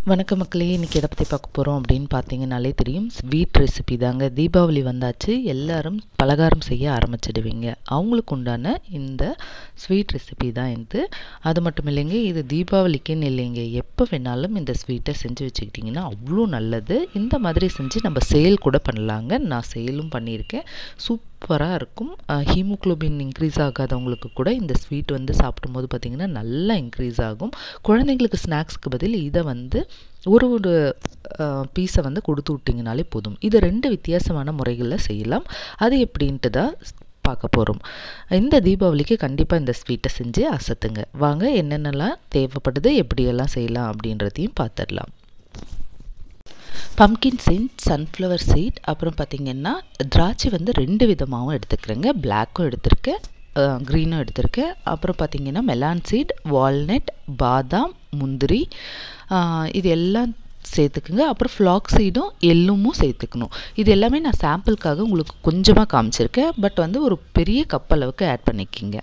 வணக்கம் மக்களே, இன்றைக்கி எதை பற்றி பார்க்க போகிறோம் அப்படின்னு பார்த்தீங்கன்னாலே தெரியும். ஸ்வீட் ரெசிபி தாங்க. தீபாவளி வந்தாச்சு, எல்லாரும் பலகாரம் செய்ய ஆரம்பிச்சிடுவீங்க. அவங்களுக்கு உண்டான இந்த ஸ்வீட் ரெசிபி தான் இது. அது மட்டும் இல்லைங்க, இது தீபாவளிக்குன்னு இல்லைங்க, எப்போ வேணாலும் இந்த ஸ்வீட்டை செஞ்சு வச்சுக்கிட்டிங்கன்னா அவ்வளோ நல்லது. இந்த மாதிரி செஞ்சு நம்ம சேல் கூட பண்ணலாங்க. நான் சேலும் பண்ணியிருக்கேன். சூப்பராக இருக்கும். ஹீமோக்ளோபின் இன்க்ரீஸ் ஆகாதவங்களுக்கு கூட இந்த ஸ்வீட் சாப்பிடும்போது பார்த்திங்கன்னா நல்லா இன்க்ரீஸ் ஆகும். குழந்தைங்களுக்கு ஸ்நாக்ஸ்க்கு பதில் இதை ஒரு பீஸை கொடுத்து விட்டிங்கனாலே போதும். இது 2 வித்தியாசமான முறைகளில் செய்யலாம். அது எப்படின்ட்டு தான் பார்க்க போகிறோம். இந்த தீபாவளிக்கு கண்டிப்பாக இந்த ஸ்வீட்டை செஞ்சு அசத்துங்க. வாங்க, என்னென்னலாம் தேவைப்படுது, எப்படியெல்லாம் செய்யலாம் அப்படின்றதையும் பார்த்துடலாம். பம்கின் சீட், சன்ஃப்ளவர் சீட், அப்புறம் பார்த்திங்கன்னா திராட்சை 2 விதமாகவும் எடுத்துக்கிறேங்க. பிளாக்கும் எடுத்திருக்கேன், க்ரீனும் எடுத்திருக்கேன். அப்புறம் பார்த்திங்கன்னா மெலான் சீட், வால்நட், பாதாம், முந்திரி, இது எல்லாம் சேர்த்துக்குங்க. அப்புறம் ஃப்ளாக் சீடும் எள்ளுமும் சேர்த்துக்கணும். இது எல்லாமே நான் சாம்பிளுக்காக உங்களுக்கு கொஞ்சமாக காமிச்சிருக்கேன். பட் ஒரு பெரிய கப் அளவுக்கு ஆட் பண்ணிக்கிங்க.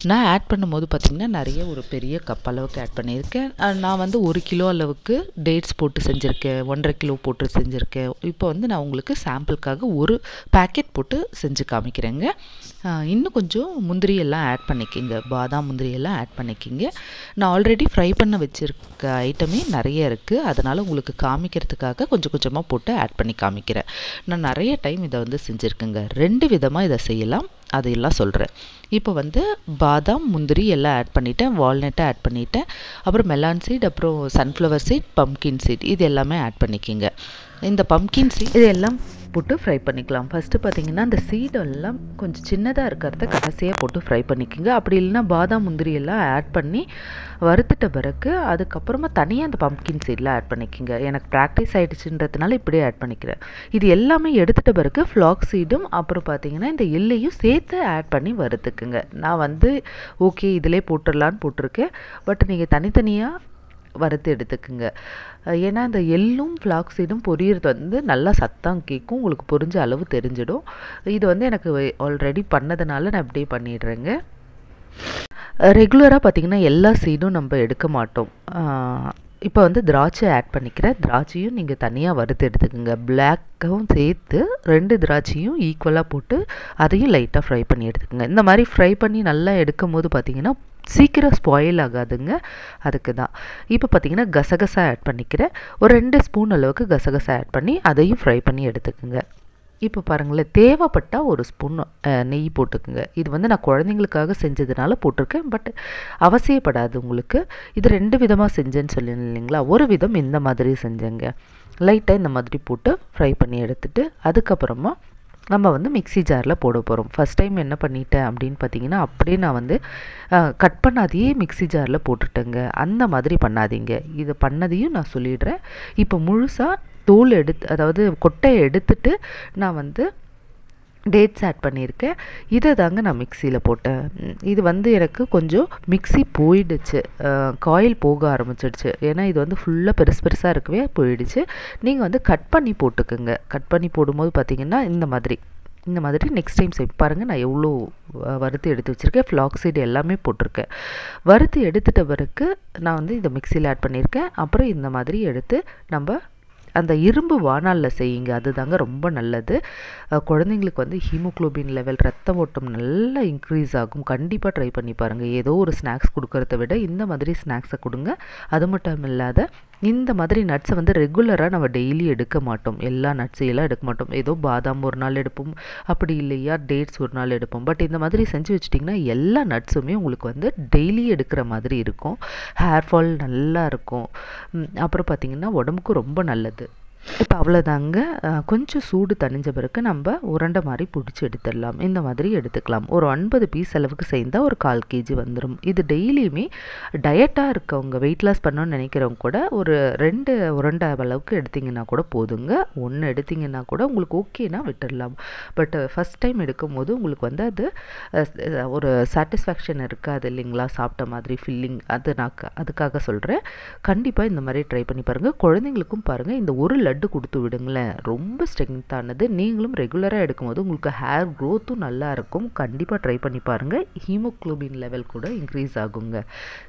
நான் ஆட் பண்ணும்போது பார்த்திங்கன்னா நிறைய ஒரு பெரிய கப் அளவுக்கு ஆட் பண்ணியிருக்கேன். நான் 1 கிலோ அளவுக்கு டேட்ஸ் போட்டு செஞ்சுருக்கேன், 1.5 கிலோ போட்டு செஞ்சுருக்கேன். இப்போ நான் உங்களுக்கு சாம்பிளுக்காக ஒரு பேக்கெட் போட்டு செஞ்சு காமிக்கிறேங்க. இன்னும் கொஞ்சம் முந்திரி எல்லாம் ஆட் பண்ணிக்கிங்க, பாதாம் முந்திரி எல்லாம் ஆட் பண்ணிக்கிங்க. நான் ஆல்ரெடி ஃப்ரை பண்ண வச்சுருக்க ஐட்டமே நிறைய இருக்குது, அதனால் உங்களுக்கு காமிக்கிறதுக்காக கொஞ்சம் கொஞ்சமாக போட்டு ஆட் பண்ணி காமிக்கிறேன். நான் நிறைய டைம் இதை செஞ்சுருக்கேங்க. 2 விதமாக இதை செய்யலாம், அதையெல்லாம் சொல்கிறேன். இப்போ பாதாம் முந்திரி எல்லாம் ஆட் பண்ணிவிட்டேன், வால்நட்டை ஆட் பண்ணிவிட்டேன், அப்புறம் மெலான் சீட், அப்புறம் சன்ஃப்ளவர் சீட், பம்கின் சீட், இது எல்லாமே ஆட் பண்ணிக்கிங்க. இந்த பம்கின் சீட் இதெல்லாம் போட்டு ஃப்ரை பண்ணிக்கலாம். ஃபஸ்ட்டு பார்த்திங்கன்னா அந்த சீடெல்லாம் கொஞ்சம் சின்னதாக இருக்கிறத கடைசியாக போட்டு ஃப்ரை பண்ணிக்கோங்க. அப்படி இல்லைன்னா பாதாம் முந்திரி எல்லாம் ஆட் பண்ணி வறுத்துட்ட பிறகு அதுக்கப்புறமா தனியாக அந்த பம்கின் சீடெலாம் ஆட் பண்ணிக்கோங்க. எனக்கு ப்ராக்டிஸ் ஆகிடுச்சுன்றதுனால இப்படியே ஆட் பண்ணிக்கிறேன். இது எல்லாமே எடுத்துகிட்ட பிறகு ஃப்ளாக் சீடும் அப்புறம் பார்த்திங்கன்னா இந்த எள்ளையும் சேர்த்து ஆட் பண்ணி வறுத்துக்குங்க. நான் ஓகே இதிலே போட்டுடலான்னு போட்டிருக்கேன். பட் நீங்கள் தனித்தனியாக வறுத்து எடுத்துக்குங்க. ஏன்னா இந்த எள்ளும் ஃப்ளாக் சீடும் பொரியறது நல்லா சத்தம் கேட்கும், உங்களுக்கு பொரிஞ்ச அளவு தெரிஞ்சிடும். இது எனக்கு ஆல்ரெடி பண்ணதுனால நான் இப்படியே பண்ணிடுறேங்க. ரெகுலராக பார்த்திங்கன்னா எல்லா சீடும் நம்ம எடுக்க மாட்டோம். இப்போ திராட்சை ஆட் பண்ணிக்கிறேன். திராட்சையும் நீங்கள் தனியாக வறுத்து எடுத்துக்கோங்க. பிளாக்கும் சேர்த்து 2 திராட்சையும் ஈக்குவலாக போட்டு அதையும் லைட்டாக ஃப்ரை பண்ணி எடுத்துக்கோங்க. இந்த மாதிரி ஃப்ரை பண்ணி நல்லா எடுக்கும் போது பார்த்திங்கன்னா சீக்கிரம் ஸ்பாயில் ஆகாதுங்க, அதுக்கு தான். இப்போ பார்த்திங்கன்னா கசகசா ஆட் பண்ணிக்கிறேன். ஒரு 2 ஸ்பூன் அளவுக்கு கசகசா ஆட் பண்ணி அதையும் ஃப்ரை பண்ணி எடுத்துக்கோங்க. இப்போ பாருங்களேன், தேவைப்பட்டால் 1 ஸ்பூன் நெய் போட்டுக்குங்க. இது நான் குழந்தைங்களுக்காக செஞ்சதுனால போட்டிருக்கேன். பட் அவசியப்படாது உங்களுக்கு. இது 2 விதமாக செஞ்சேன்னு சொல்லியிருந்தேன் இல்லைங்களா, ஒரு விதம் இந்த மாதிரி செஞ்சேங்க. லைட்டாக இந்த மாதிரி போட்டு ஃப்ரை பண்ணி எடுத்துட்டு அதுக்கப்புறமா நம்ம மிக்ஸி ஜாரில் போட போகிறோம். ஃபஸ்ட் டைம் என்ன பண்ணிட்டேன் அப்படின்னு பார்த்தீங்கன்னா, அப்படியே நான் கட் பண்ணாதையே மிக்ஸி ஜாரில் போட்டுட்டேங்க. அந்த மாதிரி பண்ணாதீங்க. இது பண்ணதையும் நான் சொல்லிடுறேன். இப்போ முழுசாக தோல் அதாவது கொட்டையை எடுத்துட்டு நான் டேட்ஸ் ஆட் பண்ணியிருக்கேன். இதை தாங்க நான் மிக்சியில் போட்டேன். இது எனக்கு கொஞ்சம் மிக்ஸி போயிடுச்சு, காயில் போக ஆரம்பிச்சிடுச்சு. ஏன்னா இது ஃபுல்லாக பெருசு பெருசாக இருக்கவே போயிடுச்சு. நீங்கள் கட் பண்ணி போட்டுக்குங்க. கட் பண்ணி போடும்போது பார்த்திங்கன்னா இந்த மாதிரி நெக்ஸ்ட் டைம் செய்ய பாருங்கள். நான் எவ்வளோ வறுத்து எடுத்து வச்சுருக்கேன். ஃப்ளாக் சீடு எல்லாமே போட்டிருக்கேன். வறுத்து எடுத்துட்ட பிறகு நான் இதை மிக்சியில் ஆட் பண்ணியிருக்கேன். அப்புறம் இந்த மாதிரி எடுத்து நம்ம அந்த இரும்பு வாணலில் செய்யுங்க. அதுதாங்க ரொம்ப நல்லது. குழந்தைங்களுக்கு ஹீமோக்ளோபின் லெவல், ரத்த ஓட்டம் நல்லா இன்க்ரீஸ் ஆகும். கண்டிப்பாக ட்ரை பண்ணி பாருங்கள். ஏதோ ஒரு ஸ்நாக்ஸ் கொடுக்கறத விட இந்த மாதிரி ஸ்நாக்ஸை கொடுங்க. அது மட்டும் இல்லாத இந்த மாதிரி நட்ஸை ரெகுலராக நம்ம டெய்லி எடுக்க மாட்டோம். எல்லா நட்ஸையெல்லாம் எடுக்க மாட்டோம். ஏதோ பாதாம் ஒரு நாள் எடுப்போம், அப்படி இல்லையா டேட்ஸ் ஒரு நாள் எடுப்போம். பட் இந்த மாதிரி செஞ்சு வச்சிட்டிங்கன்னா எல்லா நட்ஸுமே உங்களுக்கு டெய்லி எடுக்கிற மாதிரி இருக்கும். ஹேர் ஃபால் நல்லா இருக்கும். அப்புறம் பார்த்திங்கன்னா உடம்புக்கு ரொம்ப நல்லது. இப்போ அவ்வளோதாங்க. கொஞ்சம் சூடு தணிஞ்ச பிறகு நம்ம உருண்டை மாதிரி பிடிச்சி எடுத்துடலாம். இந்த மாதிரி எடுத்துக்கலாம். ஒரு 9 பீஸ் அளவுக்கு செய்தால் ஒரு 1/4 kg வந்துடும். இது டெய்லியுமே டயட்டாக இருக்கவங்க, வெயிட் லாஸ் பண்ணணும்னு நினைக்கிறவங்க கூட ஒரு 2 உருண்டை அளவுக்கு எடுத்திங்கன்னா கூட போதுங்க. 1 எடுத்திங்கன்னா கூட உங்களுக்கு ஓகேனா விட்டுடலாம். பட் ஃபஸ்ட் டைம் எடுக்கும் போது உங்களுக்கு அது ஒரு சாட்டிஸ்ஃபேக்ஷன் இருக்காது இல்லைங்களா, சாப்பிட்ட மாதிரி ஃபில்லிங். அதுக்காக சொல்கிறேன். கண்டிப்பாக இந்த மாதிரி ட்ரை பண்ணி பாருங்கள். குழந்தைங்களுக்கும் பாருங்கள். இந்த 1 லட்டு கொடுத்து விடுங்களேன், ரொம்ப ஸ்ட்ரென்த்தானது. நீங்களும் ரெகுலராக எடுக்கும்போது உங்களுக்கு ஹேர் க்ரோத்தும் நல்லா இருக்கும். கண்டிப்பாக ட்ரை பண்ணி பாருங்கள். ஹீமோக்ளோபின் லெவல் கூட இன்க்ரீஸ் ஆகுங்க.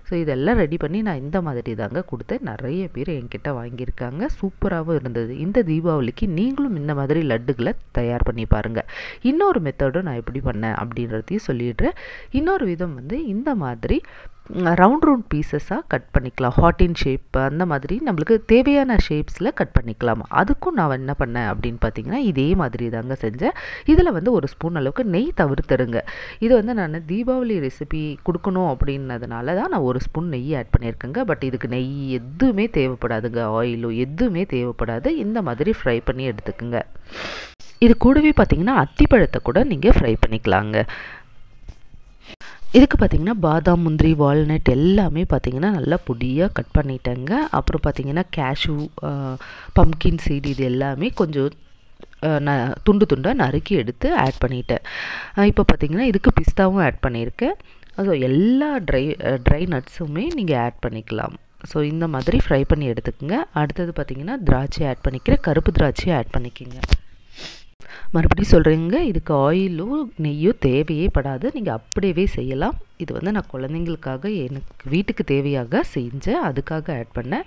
ஸோ இதெல்லாம் ரெடி பண்ணி நான் இந்த மாதிரி தாங்க கொடுத்தேன். நிறைய பேர் என்கிட்ட வாங்கியிருக்காங்க. சூப்பராகவும் இருந்தது. இந்த தீபாவளிக்கு நீங்களும் இந்த மாதிரி லட்டுகளை தயார் பண்ணி பாருங்கள். இன்னொரு மெத்தடும் நான் எப்படி பண்ணேன் அப்படின்றதையும் சொல்லிடுறேன். இன்னொரு விதம் வந்து இந்த மாதிரி ரவுண்ட் பீசஸாக கட் பண்ணிக்கலாம். ஹார்டின் ஷேப் அந்த மாதிரி நம்மளுக்கு தேவையான ஷேப்ஸில் கட் பண்ணிக்கலாம். அதுக்கும் நான் என்ன பண்ணேன் அப்படின்னு பார்த்தீங்கன்னா, இதே மாதிரி தாங்க செஞ்சேன். இதில் வந்து ஒரு ஸ்பூன் அளவுக்கு நெய் தவிர்த்துருங்க. இது வந்து நான் தீபாவளி ரெசிபி கொடுக்கணும் அப்படின்னதுனால தான் நான் ஒரு ஸ்பூன் நெய் ஆட் பண்ணியிருக்கேங்க. பட் இதுக்கு நெய் எதுவுமே தேவைப்படாதுங்க, ஆயிலோ எதுவுமே தேவைப்படாது. இந்த மாதிரி ஃப்ரை பண்ணி எடுத்துக்குங்க. இது கூடவே பார்த்தீங்கன்னா அத்திப்பழத்தை கூட நீங்கள் ஃப்ரை பண்ணிக்கலாங்க. இதுக்கு பார்த்திங்கன்னா பாதாம், முந்திரி, வால்நட் எல்லாமே பார்த்திங்கன்னா நல்லா பொடியாக கட் பண்ணிட்டேங்க. அப்புறம் பார்த்திங்கன்னா கேஷ்யூ, பம்கின் சீட் இது எல்லாமே கொஞ்சம் துண்டு துண்டாக நறுக்கி எடுத்து ஆட் பண்ணிட்டேன். இப்போ பார்த்திங்கன்னா இதுக்கு பிஸ்தாவும் ஆட் பண்ணியிருக்கேன். ஸோ எல்லா ட்ரை நட்ஸுமே நீங்கள் ஆட் பண்ணிக்கலாம். ஸோ இந்த மாதிரி ஃப்ரை பண்ணி எடுத்துக்கோங்க. அடுத்தது பார்த்திங்கன்னா திராட்சை ஆட் பண்ணிக்கிறேன். கருப்பு திராட்சையை ஆட் பண்ணிக்கோங்க. மறுபடியும் சொல்கிறேங்க, இதுக்கு ஆயிலோ நெய்யோ தேவையே படாது. நீங்கள் அப்படியே செய்யலாம். இது வந்து நான் குழந்தைங்களுக்காக எனக்கு வீட்டுக்கு தேவையாக செஞ்சேன், அதுக்காக ஆட் பண்ணேன்.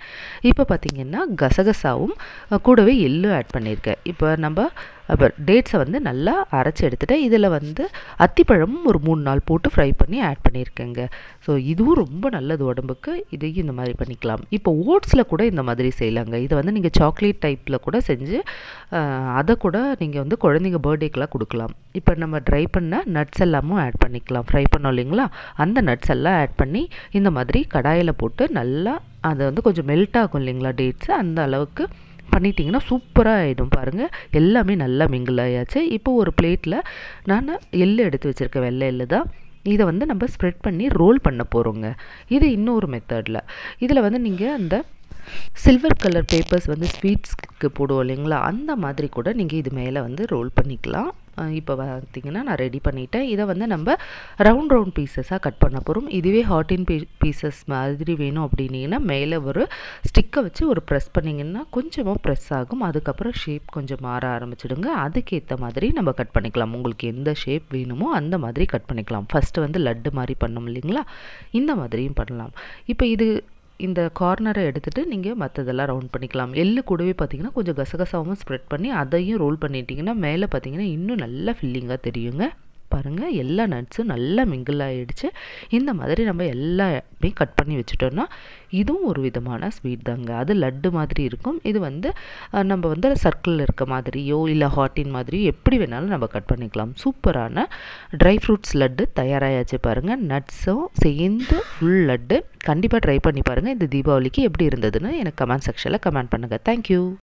இப்போ பார்த்திங்கன்னா கசகசாவும் கூடவே எள்ளும் ஆட் பண்ணியிருக்கேன். இப்போ நம்ம டேட்ஸை வந்து நல்லா அரைச்சி எடுத்துகிட்டேன். இதில் வந்து அத்திப்பழமும் ஒரு 3 நாள் போட்டு ஃப்ரை பண்ணி ஆட் பண்ணியிருக்கேங்க. ஸோ இதுவும் ரொம்ப நல்லது உடம்புக்கு. இதையும் இந்த மாதிரி பண்ணிக்கலாம். இப்போ ஓட்ஸில் கூட இந்த மாதிரி செய்யலாங்க. இதை வந்து நீங்கள் சாக்லேட் டைப்பில் கூட செஞ்சு அதை கூட நீங்கள் வந்து குழந்தைங்க பர்த்டேக்கெலாம் கொடுக்கலாம். இப்போ நம்ம ட்ரை பண்ண நட்ஸ் எல்லாமும் ஆட் பண்ணிக்கலாம். ஃப்ரை பண்ணோம் இல்லைங்களா, அந்த நட்ஸ் எல்லாம் ஆட் பண்ணி இந்த மாதிரி கடாயில் போட்டு நல்லா அதை வந்து கொஞ்சம் மெல்ட் ஆகும் இல்லைங்களா டேட்ஸு, அந்த அளவுக்கு பண்ணிட்டீங்கன்னா சூப்பராக ஆகிடும். பாருங்கள், எல்லாமே நல்லா மிங்கிள் ஆயாச்சு. இப்போ ஒரு பிளேட்டில் நான் எள்ளு எடுத்து வச்சுருக்கேன். வெள்ளை எள்ளு தான். இதை வந்து நம்ம ஸ்ப்ரெட் பண்ணி ரோல் பண்ண போகிறோங்க. இது இன்னொரு மெத்தடில். இதில் வந்து நீங்கள் அந்த சில்வர் கலர் பேப்பர்ஸ் வந்து ஸ்வீட்ஸ்க்கு போடுவோம் இல்லைங்களா, அந்த மாதிரி கூட நீங்கள் இது மேலே வந்து ரோல் பண்ணிக்கலாம். இப்போ பார்த்திங்கன்னா நான் ரெடி பண்ணிட்டேன். இதை வந்து நம்ம ரவுண்ட் பீசஸாக கட் பண்ண போகிறோம். இதுவே ஹார்டின் பீசஸ் மாதிரி வேணும் அப்படின்னீங்கன்னா மேலே ஒரு ஸ்டிக்கை வச்சு ஒரு ப்ரெஸ் பண்ணிங்கன்னா கொஞ்சமாக ப்ரெஸ் ஆகும். அதுக்கப்புறம் ஷேப் கொஞ்சம் மாற ஆரம்பிச்சிடுங்க. அதுக்கேற்ற மாதிரி நம்ம கட் பண்ணிக்கலாம். உங்களுக்கு எந்த ஷேப் வேணுமோ அந்த மாதிரி கட் பண்ணிக்கலாம். ஃபஸ்ட்டு வந்து லட்டு மாதிரி பண்ணோம் இல்லைங்களா, இந்த மாதிரியும் பண்ணலாம். இப்போ இந்த கார்னரை எடுத்துகிட்டு நீங்கள் மற்றதெல்லாம் ரவுண்ட் பண்ணிக்கலாம். எள்ளு கூடவே பார்த்திங்கன்னா கொஞ்சம் கசகசாவும் ஸ்ப்ரெட் பண்ணி அதையும் ரோல் பண்ணிட்டீங்கன்னா மேலே பார்த்திங்கன்னா இன்னும் நல்லா ஃபில்லிங்காக தெரியுங்க. பாருங்கள், எல்லா நட்ஸும் நல்லா மிங்கிள் ஆகிடுச்சு. இந்த மாதிரி நம்ம எல்லாமே கட் பண்ணி வச்சுட்டோன்னா இதுவும் ஒரு விதமான ஸ்வீட் தாங்க. அது லட்டு மாதிரி இருக்கும். இது வந்து நம்ம வந்து சர்க்கிளில் இருக்க மாதிரியோ இல்லை ஹார்டின் மாதிரியோ எப்படி வேணாலும் நம்ம கட் பண்ணிக்கலாம். சூப்பரான ட்ரை ஃப்ரூட்ஸ் லட்டு தயாராகியாச்சு. பாருங்கள், நட்ஸும் சேர்ந்து ஃபுல் லட்டு. கண்டிப்பாக ட்ரை பண்ணி பாருங்கள். இந்த தீபாவளிக்கு எப்படி இருந்ததுன்னு எனக்கு கமெண்ட் செக்ஷனில் கமெண்ட் பண்ணுங்கள். தேங்க்யூ.